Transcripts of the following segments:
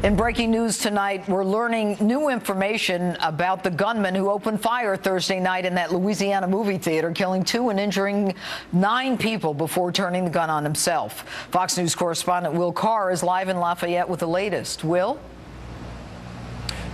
In breaking news tonight, we're learning new information about the gunman who opened fire Thursday night in that Louisiana movie theater, killing 2 and injuring 9 people before turning the gun on himself. Fox News correspondent Will Carr is live in Lafayette with the latest. Will?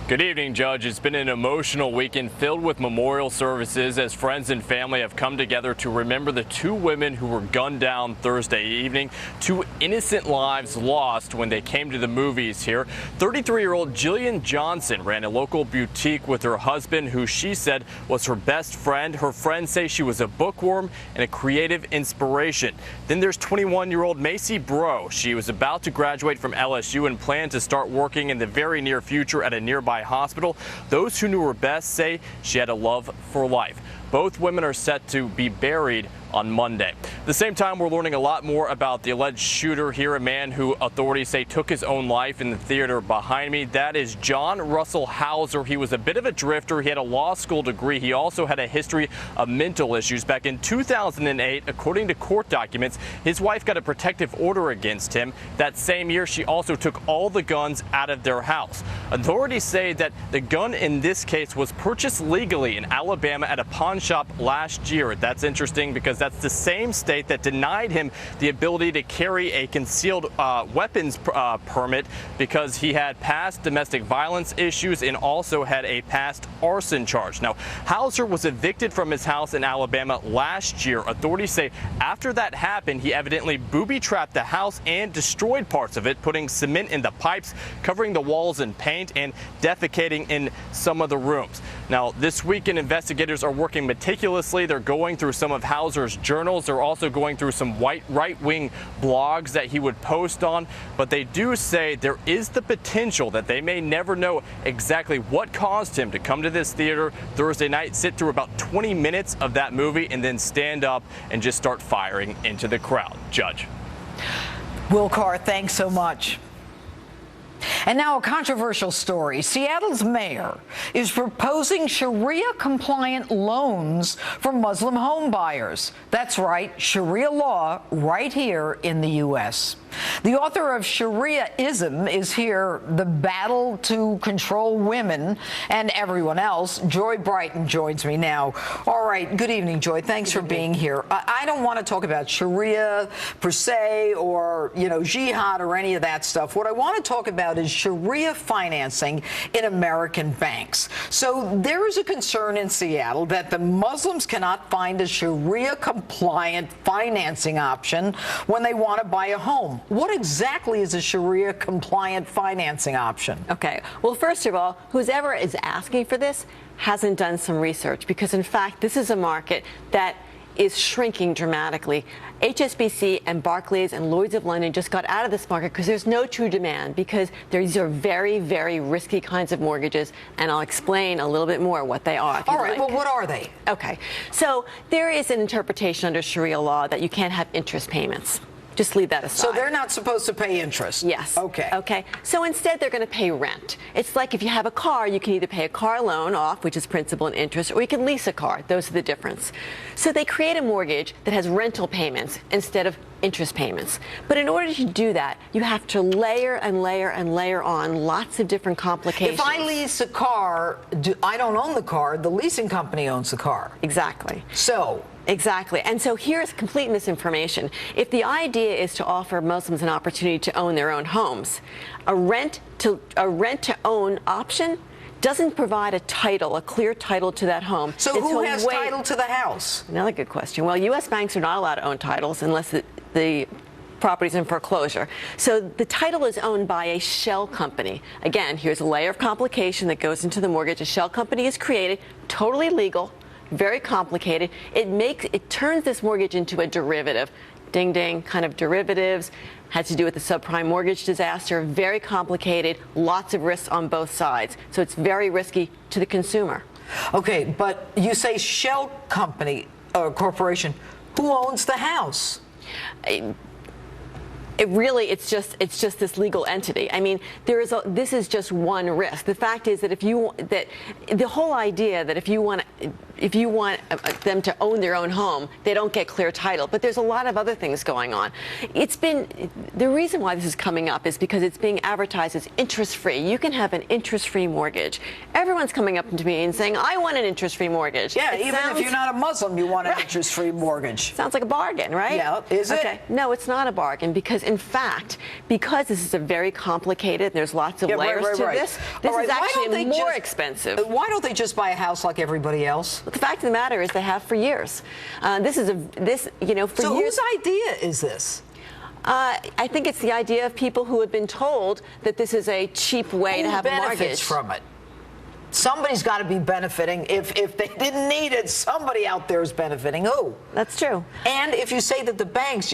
Good evening, Judge. It's been an emotional weekend filled with memorial services as friends and family have come together to remember the 2 women who were gunned down Thursday evening. 2 innocent lives lost when they came to the movies here. 33-year-old Jeanine Johnson ran a local boutique with her husband, who she said was her best friend. Her friends say she was a bookworm and a creative inspiration. Then there's 21-year-old Macy Bro. She was about to graduate from LSU and planned to start working in the very near future at a nearby hospital. Those who knew her best say she had a love for life. Both women are set to be buried on Monday. At the same time, we're learning a lot more about the alleged shooter here, a man who authorities say took his own life in the theater behind me. That is John Russell Hauser. He was a bit of a drifter. He had a law school degree. He also had a history of mental issues. Back in 2008, according to court documents, his wife got a protective order against him. That same year, she also took all the guns out of their house. Authorities say that the gun in this case was purchased legally in Alabama at a pawn shop last year. That's interesting because that's the same state that denied him the ability to carry a concealed weapons permit because he had past domestic violence issues and also had a past arson charge. Now, Hauser was evicted from his house in Alabama last year. Authorities say after that happened, he evidently booby-trapped the house and destroyed parts of it, putting cement in the pipes, covering the walls in paint, and defecating in some of the rooms. Now, this weekend, investigators are working meticulously. They're going through some of Hauser's journals. They're also going through some right-wing blogs that he would post on. But they do say there is the potential that they may never know exactly what caused him to come to this theater Thursday night, sit through about 20 minutes of that movie, and then stand up and just start firing into the crowd. Judge. Will Carr, thanks so much. And now a controversial story. Seattle's mayor is proposing Sharia-compliant loans for Muslim home buyers. That's right, Sharia law right here in the U.S. The author of Sharia-ism is here, The Battle to Control Women and Everyone Else. Joy Brighton joins me now. All right, good evening, Joy. Thanks for being here. I don't want to talk about Sharia per se or, jihad or any of that stuff. What I want to talk about is Sharia financing in American banks. So there is a concern in Seattle that the Muslims cannot find a Sharia-compliant financing option when they want to buy a home. What exactly is a Sharia-compliant financing option? Okay. Well, first of all, whoever is asking for this hasn't done some research, because, in fact, this is a market that is shrinking dramatically. HSBC and Barclays and Lloyd's of London just got out of this market because there's no true demand, because these are very, very risky kinds of mortgages, and I'll explain a little bit more what they are. All right, well, what are they? Okay, so there is an interpretation under Sharia law that you can't have interest payments. Just leave that aside. So they're not supposed to pay interest? Yes. Okay. Okay. So instead, they're going to pay rent. It's like if you have a car, you can either pay a car loan off, which is principal and interest, or you can lease a car. Those are the difference. So they create a mortgage that has rental payments instead of interest payments. But in order to do that, you have to layer and layer and layer on lots of different complications. If I lease a car, I don't own the car. The leasing company owns the car. Exactly. So. Exactly. And so here's complete misinformation. If the idea is to offer Muslims an opportunity to own their own homes, a rent-to-own option doesn't provide a title, a clear title to that home. So who has title to the house? Another good question. Well, U.S. banks are not allowed to own titles unless the property's in foreclosure. So the title is owned by a shell company. Again, here's a layer of complication that goes into the mortgage. A shell company is created, totally legal, very complicated. It turns this mortgage into a derivative. Ding, ding, kind of derivatives. Had to do with the subprime mortgage disaster. Very complicated, lots of risks on both sides. So it's very risky to the consumer. Okay, but you say shell company or corporation. Who owns the house? It's just this legal entity. I mean, this is just one risk. The fact is that the whole idea that if you want to if you want them to own their own home, they don't get clear title. But there's a lot of other things going on. The reason why this is coming up is because it's being advertised as interest-free. You can have an interest-free mortgage. Everyone's coming up to me and saying, I want an interest-free mortgage. Yeah, even if you're not a Muslim, you want an interest-free mortgage. Sounds like a bargain, right? Yeah, is it? Okay. No, it's not a bargain because, in fact, because this is a very complicated, there's lots of layers to this, this is actually more expensive. Why don't they just buy a house like everybody else? But the fact of the matter is they have for years. For years. So whose idea is this? I think it's the idea of people who have been told that this is a cheap way to have a mortgage. Who benefits from it? Somebody's got to be benefiting. If they didn't need it, somebody out there is benefiting. Who? That's true. And if you say that the banks,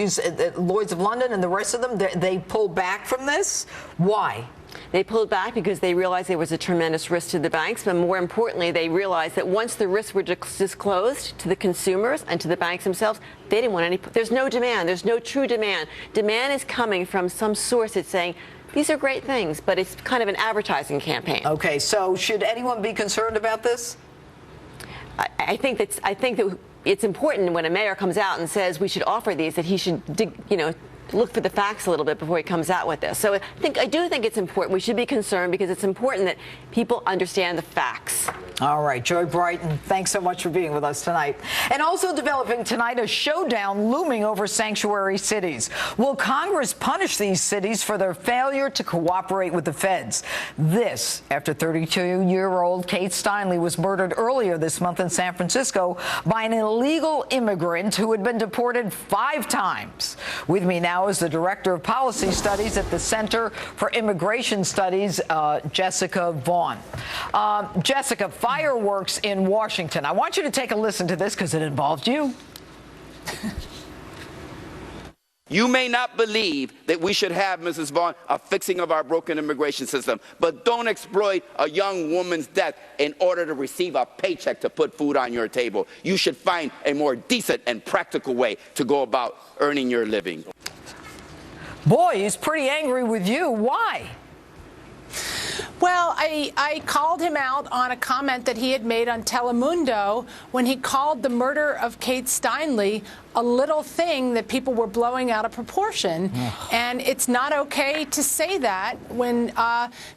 Lloyd's of London and the rest of them, they pull back from this, why? They pulled back because they realized there was a tremendous risk to the banks, but more importantly, they realized that once the risks were disclosed to the consumers and to the banks themselves, they didn't want any. There's no demand. There's no true demand. Demand is coming from some source that's saying, these are great things, but it's kind of an advertising campaign. Okay, so should anyone be concerned about this? I think that it's important when a mayor comes out and says we should offer these, that he should look for the facts a little bit before he comes out with this. So I do think it's important. We should be concerned because it's important that people understand the facts. All right, Joy Brighton, thanks so much for being with us tonight. And also developing tonight, a showdown looming over sanctuary cities. Will Congress punish these cities for their failure to cooperate with the feds? This after 32-year-old Kate Steinle was murdered earlier this month in San Francisco by an illegal immigrant who had been deported 5 times. With me now is the Director of Policy Studies at the Center for Immigration Studies, Jessica Vaugham. Jessica, fireworks in Washington. I want you to take a listen to this because it involved you. You may not believe that we should have, Mrs. Vaugham, a fixing of our broken immigration system, but don't exploit a young woman's death in order to receive a paycheck to put food on your table. You should find a more decent and practical way to go about earning your living. Boy, he's pretty angry with you. Why? Well, I called him out on a comment that he had made on Telemundo when he called the murder of Kate Steinle a little thing that people were blowing out of proportion. And it's not okay to say that when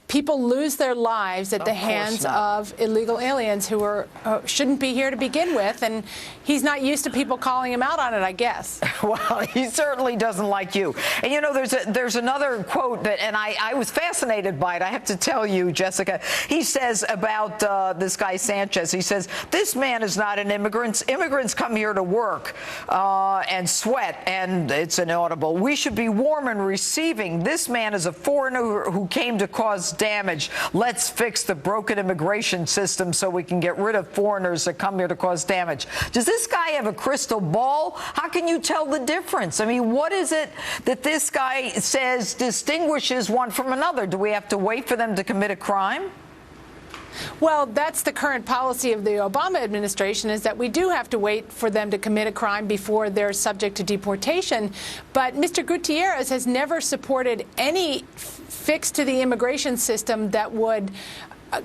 people lose their lives at the hands of illegal aliens who are shouldn't be here to begin with. And he's not used to people calling him out on it, I guess. Well, he certainly doesn't like you. And you know, there's another quote that, and I was fascinated by it, I have to tell you, Jessica. He says about this guy Sanchez, he says, this man is not an immigrant. Immigrants come here to work and sweat, and it's inaudible. We should be warm and receiving. This man is a foreigner who came to cause damage. Let's fix the broken immigration system so we can get rid of foreigners that come here to cause damage. Does this guy have a crystal ball? How can you tell the difference? I mean, what is it that this guy says distinguishes one from another? Do we have to wait for them to commit a crime? Well, that's the current policy of the Obama administration, is that we do have to wait for them to commit a crime before they're subject to deportation. But Mr. Gutierrez has never supported any fix to the immigration system that would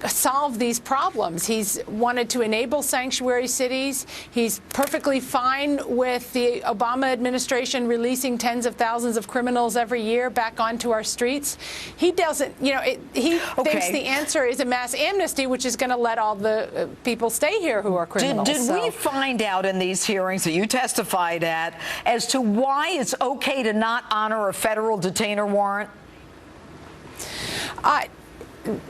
solve these problems. He's wanted to enable sanctuary cities. He's perfectly fine with the Obama administration releasing tens of thousands of criminals every year back onto our streets. He doesn't, he thinks the answer is a mass amnesty, which is going to let all the people stay here who are criminals. Did we find out in these hearings that you testified at as to why it's okay to not honor a federal detainer warrant?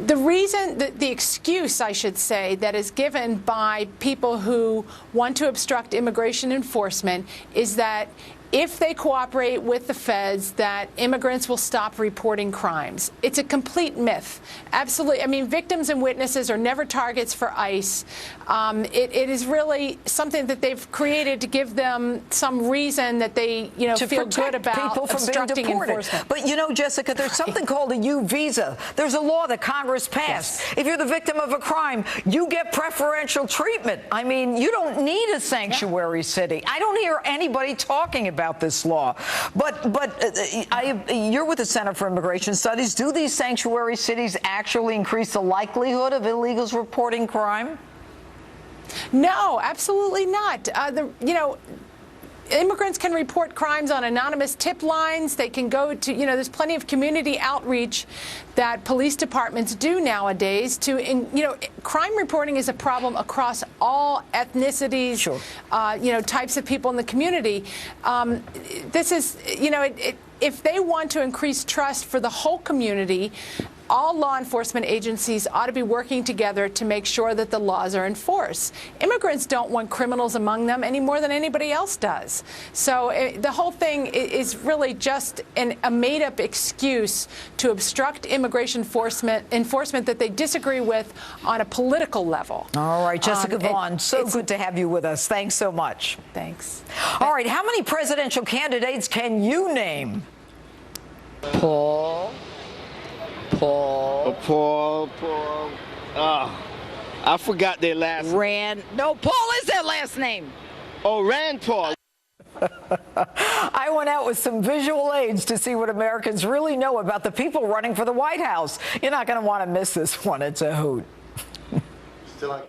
The reason, the excuse, I should say, that is given by people who want to obstruct immigration enforcement is that if they cooperate with the feds, that immigrants will stop reporting crimes. It's a complete myth. Absolutely. I mean, victims and witnesses are never targets for ICE. It is really something that they've created to give them some reason that they, feel good about people from obstructing being deported. enforcement. But, Jessica, there's something called a U visa. There's a law that Congress passed. Yes. If you're the victim of a crime, you get preferential treatment. I mean, you don't need a sanctuary city. I don't hear anybody talking about this law. But you're with the Center for Immigration Studies. Do these sanctuary cities actually increase the likelihood of illegals reporting crime? No, absolutely not. Immigrants can report crimes on anonymous tip lines. They can go to, there's plenty of community outreach that police departments do nowadays crime reporting is a problem across all ethnicities, sure. Types of people in the community. This is, if they want to increase trust for the whole community, all law enforcement agencies ought to be working together to make sure that the laws are enforced. Immigrants don't want criminals among them any more than anybody else does. So the whole thing is really just a made-up excuse to obstruct immigration enforcement that they disagree with on a political level. All right, Jessica Vaughn, so good to have you with us. Thanks so much. Thanks. All right, how many presidential candidates can you name? Paul. I forgot their last name. No, Paul is their last name. Oh, Rand Paul. I went out with some visual aids to see what Americans really know about the people running for the White House. You're not going to want to miss this one. It's a hoot. Still